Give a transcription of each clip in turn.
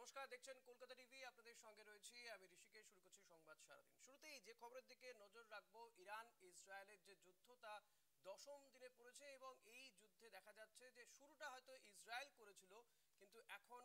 নমস্কার, দেখছেন কলকাতা টিভি। আপনাদের সঙ্গে রয়েছি আমি ঋষিকেশ। শুরু করছি সংবাদ সারাদিন। শুরুতেই যে খবরের দিকে নজর রাখবো, ইরান ইসরায়েলের যে যুদ্ধ তা দশম দিনে পড়েছে এবং এই যুদ্ধে দেখা যাচ্ছে যে শুরুটা হয়তো ইসরায়েল করেছিল, কিন্তু এখন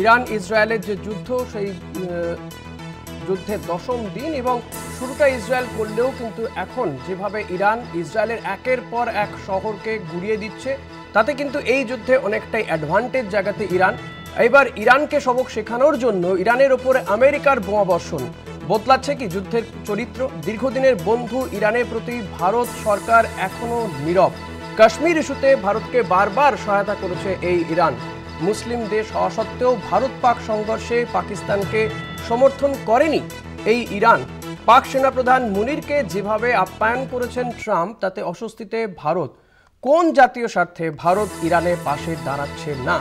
ইরান ইসরায়েলের যে যুদ্ধ সেই যুদ্ধের দশম দিন এবং শুরুটা ইসরায়েল করলেও কিন্তু এখন যেভাবে ইরান ইসরায়েলের একের পর এক শহরকে গুড়িয়ে দিচ্ছে, তাতে কিন্তু এই যুদ্ধে অনেকটাই অ্যাডভান্টেজ জায়গাতে ইরান। এবার ইরানকে সবক শেখানোর জন্য ইরানের ওপরে আমেরিকার বোমা বর্ষণ বদলাচ্ছে কি যুদ্ধের চরিত্র? দীর্ঘদিনের বন্ধু ইরানের প্রতি ভারত সরকার এখনো নীরব। কাশ্মীর ইস্যুতে ভারতকে বারবার সহায়তা করেছে এই ইরান। মুসলিম দেশ হওয়া সত্ত্বেও ভারত পাক সংঘর্ষে পাকিস্তানকে সমর্থন করেনি এই ইরান। পাক সেনাপ্রধান মুনিরকে যেভাবে আপ্যায়ন করেছেন ট্রাম্প, তাতে অস্বস্তিতে ভারত। কোন জাতীয় স্বার্থে ভারত ইরানের পাশে দাঁড়াচ্ছে না,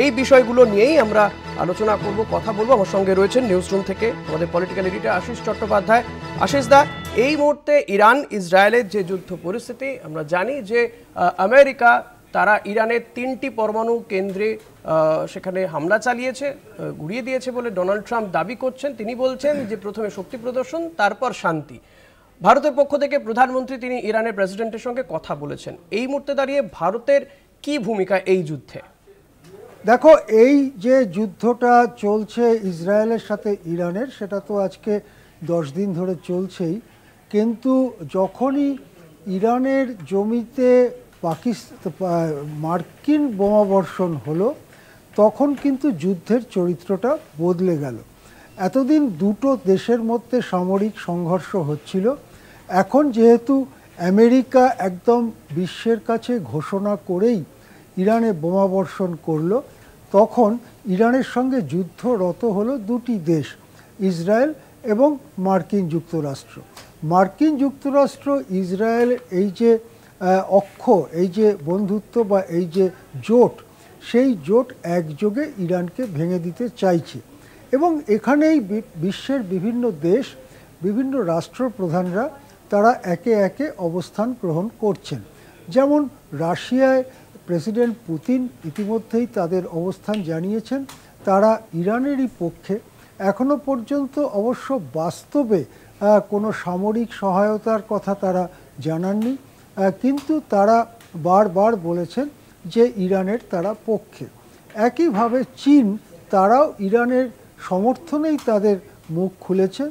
এই বিষয়গুলো নিয়েই আমরা আলোচনা করব, কথা বলবো। আমার সঙ্গে রয়েছেন নিউজ রুম থেকে আমাদের পলিটিক্যাল এডিটর আশিস চট্টোপাধ্যায়। আশিস দা, এই মুহূর্তে ইরান ইসরায়েলের যে যুদ্ধ পরিস্থিতি, আমরা জানি যে আমেরিকা তারা ইরানের 3টি পরমাণু কেন্দ্রে সেখানে হামলা চালিয়েছে, গুড়িয়ে দিয়েছে বলে ডোনাল্ড ট্রাম্প দাবি করছেন। তিনি বলছেন যে প্রথমে শক্তি প্রদর্শন, তারপর শান্তি। ভারতের পক্ষ থেকে প্রধানমন্ত্রী তিনি ইরানের প্রেসিডেন্টের সঙ্গে কথা বলেছেন। এই মুহূর্তে দাঁড়িয়ে ভারতের কি ভূমিকা এই যুদ্ধে? দেখো, এই যে যুদ্ধটা চলছে ইসরায়েলের সাথে ইরানের, সেটা তো আজকে 10 দিন ধরে চলছেই। কিন্তু যখনই ইরানের জমিতে মার্কিন বোমাবর্ষণ হলো, তখন কিন্তু যুদ্ধের চরিত্রটা বদলে গেল। এতদিন দুটো দেশের মধ্যে সামরিক সংঘর্ষ হচ্ছিল, এখন যেহেতু আমেরিকা একদম বিশ্বের কাছে ঘোষণা করেই ইরানে বোমাবর্ষণ করলো, তখন ইরানের সঙ্গে যুদ্ধরত হলো দুটি দেশ, ইসরায়েল এবং মার্কিন যুক্তরাষ্ট্র। মার্কিন যুক্তরাষ্ট্র ইসরায়েল এই যে এই যে বন্ধুত্ব বা এই যে জোট, সেই জোট একযোগে ইরানকে ভেঙে দিতে চাইছে। এবং এখানেই বিশ্বের বিভিন্ন দেশ, বিভিন্ন রাষ্ট্রপ্রধানরা তারা একে একে অবস্থান গ্রহণ করছেন। যেমন রাশিয়ায় প্রেসিডেন্ট পুতিন ইতিমধ্যেই তাদের অবস্থান জানিয়েছেন, তারা ইরানেরই পক্ষে। এখনো পর্যন্ত অবশ্য বাস্তবে কোনো সামরিক সহায়তার কথা তারা জানাননি, কিন্তু তারা বারবার বলেছেন যে ইরানের তারা পক্ষে। একইভাবে চীন, তারাও ইরানের সমর্থনেই তাদের মুখ খুলেছে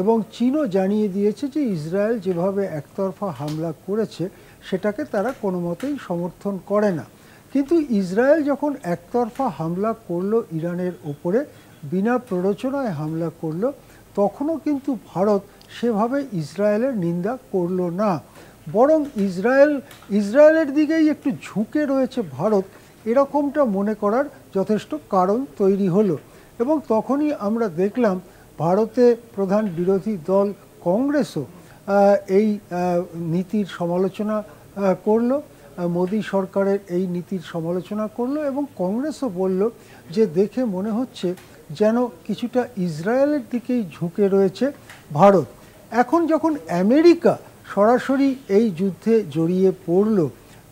এবং চীনও জানিয়ে দিয়েছে যে ইসরায়েল যেভাবে একতরফা হামলা করেছে সেটাকে তারা কোনো মতেই সমর্থন করে না। কিন্তু ইসরায়েল যখন একতরফা হামলা করলো ইরানের ওপরে, বিনা প্ররোচনায় হামলা করলো, তখনও কিন্তু ভারত সেভাবে ইসরায়েলের নিন্দা করলো না, বরং ইসরায়েলের দিকেই একটু ঝুঁকে রয়েছে ভারত, এরকমটা মনে করার যথেষ্ট কারণ তৈরি হলো। এবং তখনই আমরা দেখলাম ভারতে প্রধান বিরোধী দল কংগ্রেসও এই নীতির সমালোচনা করলো, মোদী সরকারের এই নীতির সমালোচনা করলো এবং কংগ্রেসও বলল যে দেখে মনে হচ্ছে যেন কিছুটা ইসরায়েলের দিকেই ঝুঁকে রয়েছে ভারত। এখন যখন আমেরিকা সরাসরি এই যুদ্ধে জড়িয়ে পড়ল,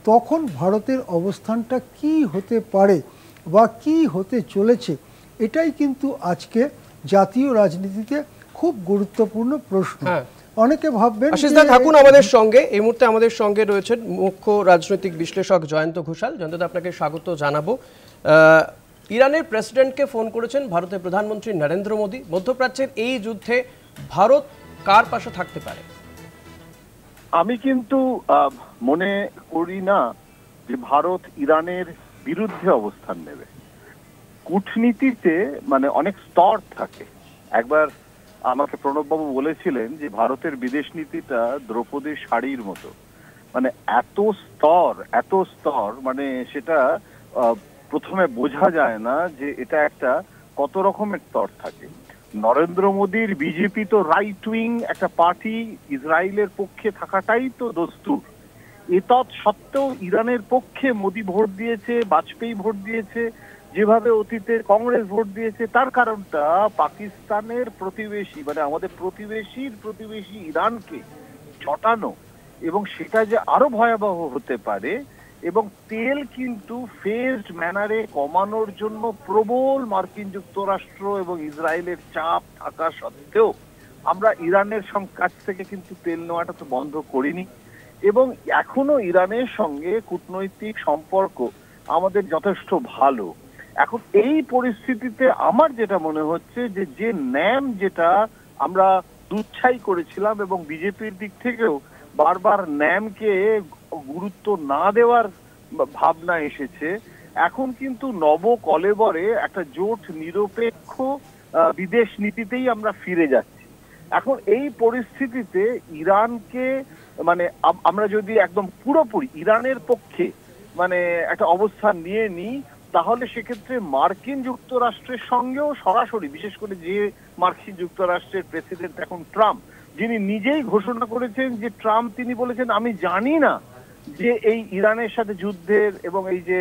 তখন ভারতের অবস্থানটা কি হতে পারে বা কি হতে চলেছে, এটাই কিন্তু আজকে জাতীয় রাজনীতিতে খুব গুরুত্বপূর্ণ প্রশ্ন। অনেকে ভাববেন। আশিস দা, থাকুন আমাদের সঙ্গে। এই মুহূর্তে আমাদের সঙ্গে রয়েছেন মুখ্য রাজনৈতিক বিশ্লেষক জয়ন্ত ঘোষাল। জয়ন্ত দা, আপনাকে স্বাগত জানাবো। ইরানের প্রেসিডেন্টকে ফোন করেছেন ভারতের প্রধানমন্ত্রী নরেন্দ্র মোদী। মধ্যপ্রাচ্যের এই যুদ্ধে ভারত কার পাশে থাকতে পারে? আমি কিন্তু মনে করি না যে ভারত ইরানের বিরুদ্ধে অবস্থান নেবে। কূটনীতিতে মানে অনেক স্তর থাকে। একবার আমাকে প্রণববাবু বলেছিলেন যে ভারতের বিদেশ নীতিটা দ্রৌপদীর শাড়ির মতো, মানে এত স্তর, মানে সেটা প্রথমে বোঝা যায় না যে এটা একটা কত রকমের স্তর থাকে। নরেন্দ্র মোদীর বিজেপি তো রাইট উইং একটা পার্টি, ইসরায়েলের পক্ষে থাকাটাই তো দস্তুর। এতৎ সত্ত্বেও ইরানের পক্ষে মোদী ভোট দিয়েছে, বাজপেয়ী ভোট দিয়েছে, যেভাবে অতীতে কংগ্রেস ভোট দিয়েছে, তার কারণটা পাকিস্তানের প্রতিবেশী মানে আমাদের প্রতিবেশীর প্রতিবেশী ইরানকে চটানো, এবং সেটা যে আরো ভয়াবহ হতে পারে। এবং তেল কিন্তু ফেজড ম্যানারে কমানোর জন্য প্রবল মার্কিন যুক্তরাষ্ট্র এবং ইসরায়েলের চাপ থাকা সত্ত্বেও আমরা ইরানের কাছ থেকে কিন্তু তেল নেওয়াটা তো বন্ধ করিনি, এবং এখনো ইরানের সঙ্গে কূটনৈতিক সম্পর্ক আমাদের যথেষ্ট ভালো। এখন এই পরিস্থিতিতে আমার যেটা মনে হচ্ছে যে ন্যাম যেটা আমরা দুচ্ছাই করেছিলাম, এবং বিজেপির দিক থেকেও বারবার ন্যামকে গুরুত্ব না দেওয়ার ভাবনা এসেছে, এখন কিন্তু নব কলেবরে একটা জোট নিরপেক্ষ বিদেশ নীতিতেই আমরা ফিরে যাচ্ছি। এখন এই পরিস্থিতিতে ইরানকে মানে আমরা যদি একদম পুরোপুরি ইরানের পক্ষে মানে একটা অবস্থান নিয়ে নিই, তাহলে সেক্ষেত্রে মার্কিন যুক্তরাষ্ট্রের সঙ্গেও সরাসরি, বিশেষ করে যে মার্কিন যুক্তরাষ্ট্রের প্রেসিডেন্ট এখন ট্রাম্প, যিনি নিজেই ঘোষণা করেছেন যে তিনি বলেছেন আমি জানি না যে এই ইরানের সাথে যুদ্ধের এবং এই যে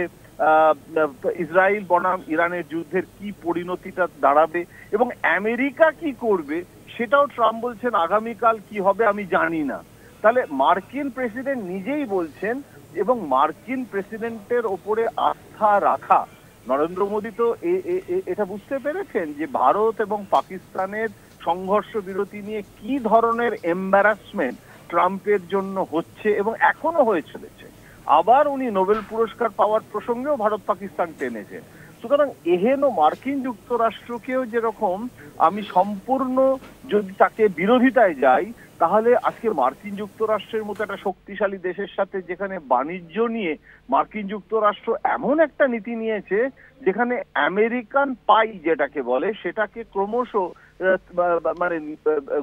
ইসরায়েল বনাম ইরানের যুদ্ধের কি পরিণতিটা দাঁড়াবে এবং আমেরিকা কি করবে, সেটাও ট্রাম্প বলছেন আগামীকাল কি হবে আমি জানি না। তাহলে মার্কিন প্রেসিডেন্ট নিজেই বলছেন, এবং মার্কিন প্রেসিডেন্টের ওপরে আস্থা রাখা, নরেন্দ্র মোদী তো এটা বুঝতে পেরেছেন যে ভারত এবং পাকিস্তানের সংঘর্ষ বিরতি নিয়ে কি ধরনের এম্বারাসমেন্ট ট্রাম্পের জন্য হচ্ছে এবং এখনো হয়ে চলেছে। আবার উনি নোবেল পুরস্কার পাওয়ার প্রসঙ্গেও ভারত পাকিস্তান টেনেছে। সুতরাং এহেন মার্কিন যুক্তরাষ্ট্রকেও যেরকম আমি সম্পূর্ণ যদি তাকে বিরোধিতায় যাই, তাহলে আজকে মার্কিন যুক্তরাষ্ট্রের মতো একটা শক্তিশালী দেশের সাথে যেখানে বাণিজ্য নিয়ে মার্কিন যুক্তরাষ্ট্র এমন একটা নীতি নিয়েছে যেখানে আমেরিকান পাই যেটাকে বলে সেটাকে ক্রমশ মানে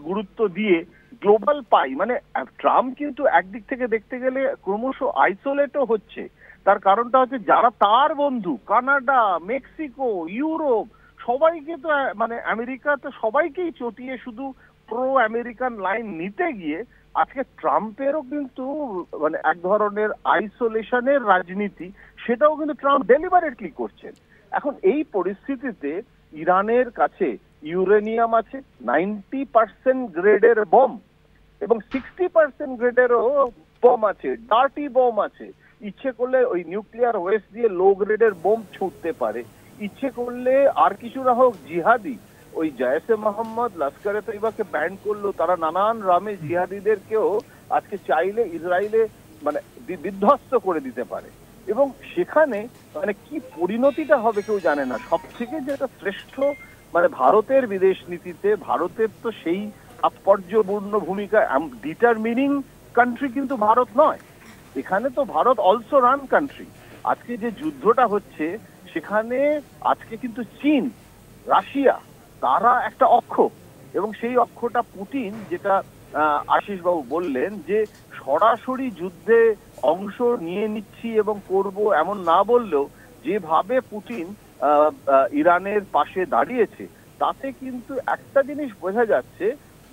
গুরুত্ব দিয়ে গ্লোবাল পাই, মানে ট্রাম্প কিন্তু একদিক থেকে দেখতে গেলে ক্রমশ আইসোলেটও হচ্ছে। তার কারণটা হচ্ছে যারা তার বন্ধু কানাডা, মেক্সিকো, ইউরোপ সবাইকে তো মানে আমেরিকা তো সবাইকেই চটিয়ে শুধু প্রো আমেরিকান লাইন নিতে গিয়ে আজকে ট্রাম্পেরও কিন্তু মানে এক ধরনের আইসোলেশনের রাজনীতি, সেটাও কিন্তু ট্রাম্প ডেলিভারেটলি করছেন। এখন এই পরিস্থিতিতে ইরানের কাছে ইউরেনিয়াম আছে 90% গ্রেডের বম এবং 60% গ্রেডেরও বম আছে, ডার্টি বম আছে। ইচ্ছে করলে ওই নিউক্লিয়ার ওয়েস্ট দিয়ে লো গ্রেডের বোম ছুটতে পারে, ইচ্ছে করলে আর কিছুরা হোক জিহাদি ওই জয়সে মোহাম্মদ, লস্করে তৈবাকে ব্যান করলো, তারা নানান রামে জিহাদিদেরকেও আজকে চাইলে ইসরায়েলে মানে বিধ্বস্ত করে দিতে পারে, এবং সেখানে মানে কি পরিণতিটা হবে কেউ জানে না। সব থেকে যেটা শ্রেষ্ঠ মানে ভারতের বিদেশ নীতিতে ভারতের তো সেই তাৎপর্যপূর্ণ ভূমিকা, ডিটারমিনিং কান্ট্রি কিন্তু ভারত নয়, এখানে তো ভারত অলসো রান কান্ট্রি। আজকে যে যুদ্ধটা হচ্ছে সেখানে আজকে কিন্তু চীন, রাশিয়া তারা একটা অক্ষ, এবং সেই অক্ষটা পুতিন, যেটা আশিস বাবু বললেন যে সরাসরি যুদ্ধে অংশ নিয়ে নিচ্ছি এবং করব এমন না বললেও যেভাবে পুতিন ইরানের পাশে দাঁড়িয়েছে তাতে কিন্তু একটা জিনিস বোঝা যাচ্ছে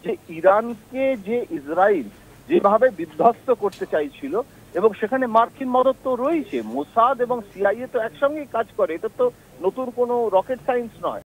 যে ইরানকে যে ইসরায়েল যেভাবে বিধ্বস্ত করতে চাইছিল, এবং সেখানে মার্কিন মদত তো রয়েছে, মোসাদ এবং সিআইএ তো একসঙ্গেই কাজ করে, এটা তো নতুন কোনো রকেট সায়েন্স নয়।